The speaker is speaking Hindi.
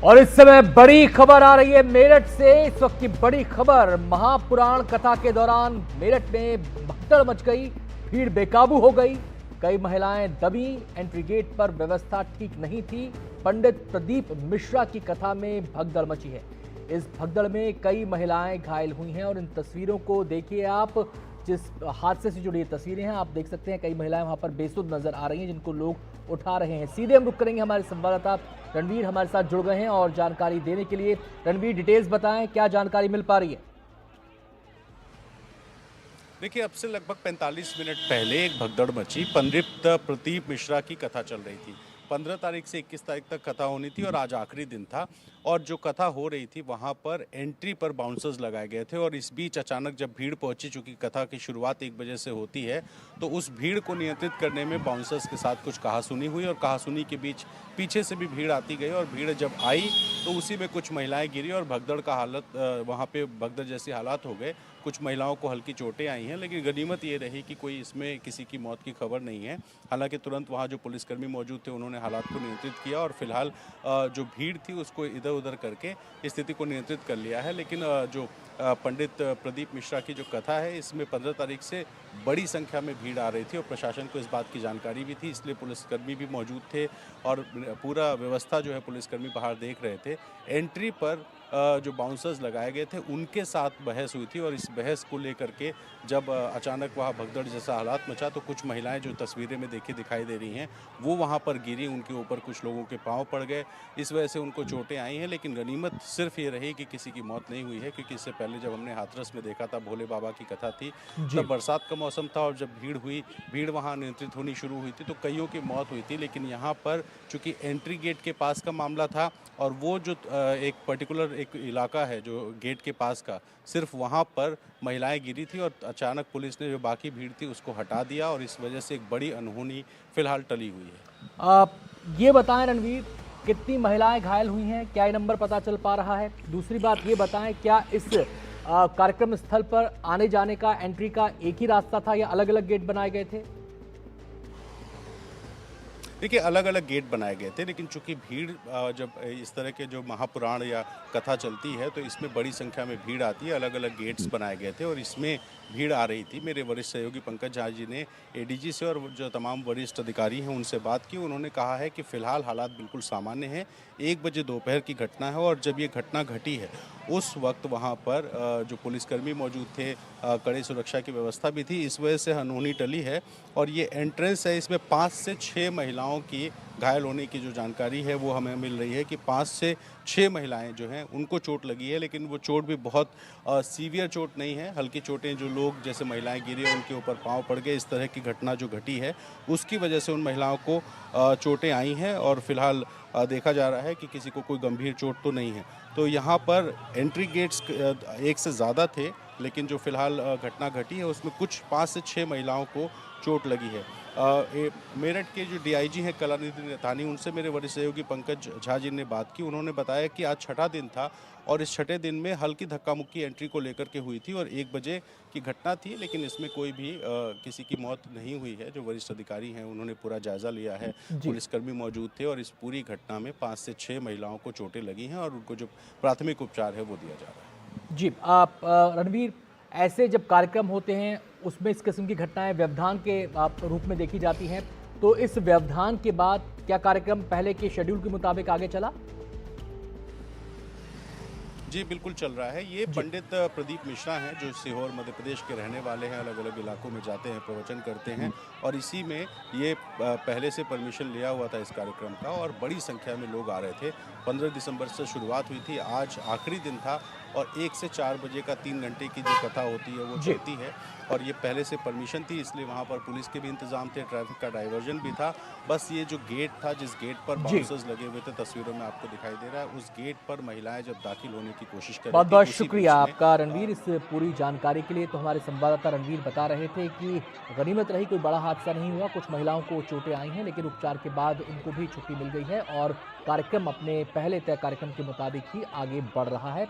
और इस समय बड़ी खबर आ रही है मेरठ से। इस वक्त की बड़ी खबर, महापुराण कथा के दौरान मेरठ में भगदड़ मच गई, भीड़ बेकाबू हो गई, कई महिलाएं दबी, एंट्री गेट पर व्यवस्था ठीक नहीं थी। पंडित प्रदीप मिश्रा की कथा में भगदड़ मची है। इस भगदड़ में कई महिलाएं घायल हुई हैं और इन तस्वीरों को देखिए आप। जिस हादसे से जुड़ी तस्वीरें हैं आप देख सकते हैं, कई महिलाएं वहां पर बेसुध नजर आ रही हैं जिनको लोग उठा रहे हैं। सीधे हम रुक करेंगे, हमारे संवाददाता रणवीर हमारे साथ जुड़ गए हैं और जानकारी देने के लिए। रणवीर, डिटेल्स बताएं, क्या जानकारी मिल पा रही है? देखिए, अब से लगभग 45 मिनट पहले एक भगदड़ मची। पंडित प्रदीप मिश्रा की कथा चल रही थी। 15 तारीख से 21 तारीख तक कथा होनी थी और आज आखिरी दिन था। और जो कथा हो रही थी वहां पर एंट्री पर बाउंसर्स लगाए गए थे और इस बीच अचानक जब भीड़ पहुंची, चूंकि कथा की शुरुआत 1 बजे से होती है, तो उस भीड़ को नियंत्रित करने में बाउंसर्स के साथ कुछ कहासुनी हुई और कहासुनी के बीच पीछे से भी भीड़ आती गई और भीड़ जब आई तो उसी में कुछ महिलाएं गिरी और भगदड़ का हालत वहाँ पे भगदड़ जैसी हालात हो गए। कुछ महिलाओं को हल्की चोटें आई हैं, लेकिन गनीमत ये रही कि कोई इसमें किसी की मौत की खबर नहीं है। हालांकि तुरंत वहाँ जो पुलिसकर्मी मौजूद थे उन्होंने हालात को नियंत्रित किया और फिलहाल जो भीड़ थी उसको इधर उधर करके स्थिति को नियंत्रित कर लिया है। लेकिन जो पंडित प्रदीप मिश्रा की जो कथा है, इसमें 15 तारीख से बड़ी संख्या में भीड़ आ रही थी और प्रशासन को इस बात की जानकारी भी थी, इसलिए पुलिसकर्मी भी मौजूद थे और पूरा व्यवस्था जो है पुलिसकर्मी बाहर देख रहे थे। एंट्री पर जो बाउंसर्स लगाए गए थे उनके साथ बहस हुई थी और इस बहस को लेकर के जब अचानक वहाँ भगदड़ जैसा हालात मचा तो कुछ महिलाएं जो तस्वीरें में दिखाई दे रही हैं वो वहाँ पर गिरी, उनके ऊपर कुछ लोगों के पांव पड़ गए, इस वजह से उनको चोटें आई हैं। लेकिन गनीमत सिर्फ ये रही कि किसी की मौत नहीं हुई है, क्योंकि इससे पहले जब हमने हाथरस में देखा था, भोले बाबा की कथा थी, तब बरसात का मौसम था और जब भीड़ वहाँ नियंत्रित होनी शुरू हुई थी तो कईयों की मौत हुई थी। लेकिन यहाँ पर चूँकि एंट्री गेट के पास का मामला था और वो जो एक पर्टिकुलर एक इलाका है जो गेट के पास का, सिर्फ वहाँ पर महिलाएं गिरी थी और अचानक पुलिस ने जो बाकी भीड़ थी उसको हटा दिया और इस वजह से एक बड़ी अनहोनी फिलहाल टली हुई है। आप ये बताएं रणवीर, कितनी महिलाएं घायल हुई हैं, क्या ये नंबर पता चल पा रहा है? दूसरी बात ये बताएं, क्या इस कार्यक्रम स्थल पर आने जाने का, एंट्री का एक ही रास्ता था या अलग अलग गेट बनाए गए थे? देखिए, अलग अलग गेट बनाए गए थे, लेकिन चूंकि भीड़ जब इस तरह के जो महापुराण या कथा चलती है तो इसमें बड़ी संख्या में भीड़ आती है। अलग अलग गेट्स बनाए गए थे और इसमें भीड़ आ रही थी। मेरे वरिष्ठ सहयोगी पंकज झा जी ने एडीजी से और जो तमाम वरिष्ठ अधिकारी हैं उनसे बात की। उन्होंने कहा है कि फ़िलहाल हालात बिल्कुल सामान्य हैं। 1 बजे दोपहर की घटना है और जब ये घटना घटी है उस वक्त वहाँ पर जो पुलिसकर्मी मौजूद थे, कड़ी सुरक्षा की व्यवस्था भी थी, इस वजह से अनहोनी टली है। और ये एंट्रेंस है, इसमें 5 से 6 महिलाओं की घायल होने की जो जानकारी है वो हमें मिल रही है कि 5 से 6 महिलाएं जो हैं उनको चोट लगी है, लेकिन वो चोट भी बहुत सीवियर चोट नहीं है, हल्की चोटें। जो लोग जैसे महिलाएं गिरी उनके ऊपर पांव पड़ गए, इस तरह की घटना जो घटी है उसकी वजह से उन महिलाओं को चोटें आई हैं और फिलहाल देखा जा रहा है कि किसी को कोई गंभीर चोट तो नहीं है। तो यहाँ पर एंट्री गेट्स एक से ज़्यादा थे, लेकिन जो फिलहाल घटना घटी है उसमें कुछ 5 से 6 महिलाओं को चोट लगी है। मेरठ के जो डीआईजी हैं कलानिधि नैथानी, उनसे मेरे वरिष्ठ सहयोगी पंकज झा जी ने बात की। उन्होंने बताया कि आज छठा दिन था और इस छठे दिन में हल्की धक्का मुक्की एंट्री को लेकर के हुई थी और 1 बजे की घटना थी, लेकिन इसमें कोई भी किसी की मौत नहीं हुई है। जो वरिष्ठ अधिकारी हैं उन्होंने पूरा जायजा लिया है, पुलिसकर्मी मौजूद थे और इस पूरी घटना में 5 से 6 महिलाओं को चोटें लगी हैं और उनको जो प्राथमिक उपचार है वो दिया जा रहा है। जी, आप रणवीर, ऐसे जब कार्यक्रम होते हैं उसमें इस किस्म की घटनाएं व्यवधान के रूप में देखी जाती हैं, तो इस व्यवधान के बाद क्या कार्यक्रम पहले के शेड्यूल के मुताबिक आगे चला? जी, बिल्कुल चल रहा है। ये पंडित प्रदीप मिश्रा हैं जो सीहोर मध्य प्रदेश के रहने वाले हैं, अलग अलग इलाकों में जाते हैं, प्रवचन करते हैं और इसी में ये पहले से परमिशन लिया हुआ था इस कार्यक्रम का और बड़ी संख्या में लोग आ रहे थे। 15 दिसंबर से शुरुआत हुई थी, आज आखिरी दिन था और 1 से 4 बजे का 3 घंटे की जो कथा होती है वो चलती है और ये पहले से परमिशन थी, इसलिए वहाँ पर पुलिस के भी इंतजाम थे, ट्रैफिक का डाइवर्जन भी था। बस ये जो गेट था, जिस गेट पर बाउंसर्स लगे हुए थे, तस्वीरों में आपको दिखाई दे रहा है, उस गेट पर महिलाएं जब दाखिल होने की कोशिश कर रही थी। बहुत बहुत शुक्रिया आपका रणवीर इस पूरी जानकारी के लिए। तो हमारे संवाददाता रणवीर बता रहे थे कि गनीमत रही, कोई बड़ा हादसा नहीं हुआ। कुछ महिलाओं को चोटें आई हैं, लेकिन उपचार के बाद उनको भी छुट्टी मिल गई है और कार्यक्रम अपने पहले तय कार्यक्रम के मुताबिक ही आगे बढ़ रहा है।